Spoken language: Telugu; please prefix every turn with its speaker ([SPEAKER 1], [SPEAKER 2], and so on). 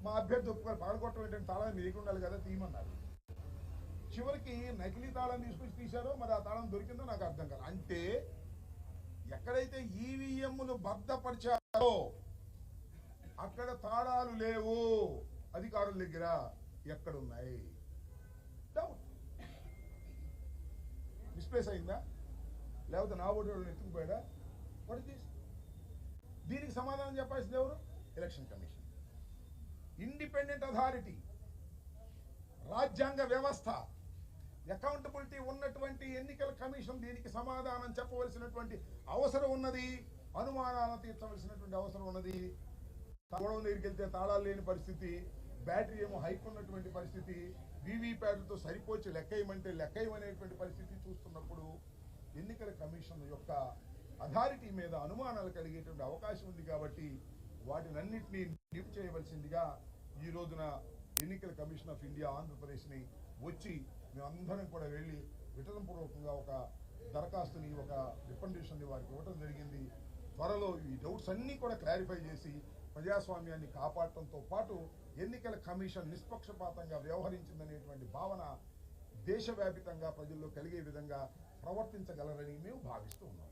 [SPEAKER 1] మా అభ్యర్థి ఒప్పుకోవాలి, పగలగొట్టడం ఏంటంటే తాళం మీకు ఉండాలి కదా, తీయమన్నారు. చివరికి నకిలీ తాళం తీసుకొచ్చి తీశారో మరి ఆ తాళం దొరికిందో నాకు అర్థం కాదు. అంటే ఎక్కడైతే ఈవీఎంలు భద్రపరిచారో అక్కడ తాళాలు లేవు అధికారుల దగ్గర, ఎక్కడున్నాయి? డౌట్. మిస్ప్లేస్ అయిందా, లేకపోతే నా ఓటు ఎత్తుకుపోయాడా? What is this? దీనికి సమాధానం చెప్పాల్సింది ఎవరు? ఎలక్షన్ కమిషన్, ఇండిపెండెంట్ అథారిటీ, రాజ్యాంగ వ్యవస్థ, అకౌంటబిలిటీ ఉన్నటువంటి ఎన్నికల కమిషన్ దీనికి సమాధానం చెప్పవలసినటువంటి అవసరం ఉన్నది. అనుమానాలను తీర్చవలసినటువంటి అవసరం ఉన్నది. గొడవ దగ్గరికి వెళ్తే తాళాలు లేని పరిస్థితి, బ్యాటరీ ఏమో హైక్ ఉన్నటువంటి పరిస్థితి, వీవీప్యాట్లతో సరిపోచి లెక్కయమంటే లెక్కయమనేటువంటి పరిస్థితి చూస్తున్నప్పుడు ఎన్నికల కమిషన్ యొక్క అథారిటీ మీద అనుమానాలు కలిగేటువంటి అవకాశం ఉంది. కాబట్టి వాటినన్నింటినీ నిప్ చేయవలసిందిగా ఈ రోజున ఎన్నికల కమిషన్ ఆఫ్ ఇండియా ఆంధ్రప్రదేశ్ని వచ్చి మేమందరం కూడా వెళ్ళి విటనపూర్వకంగా ఒక దరఖాస్తుని, ఒక రికమెండేషన్ని వారికి ఇవ్వడం జరిగింది. త్వరలో ఈ డౌట్స్ అన్నీ కూడా క్లారిఫై చేసి ప్రజాస్వామ్యాన్ని కాపాడటంతో పాటు ఎన్నికల కమిషన్ నిష్పక్షపాతంగా వ్యవహరించిందనేటువంటి భావన దేశవ్యాపితంగా ప్రజల్లో కలిగే విధంగా ప్రవర్తించగలరని మేము భావిస్తూ ఉన్నాం.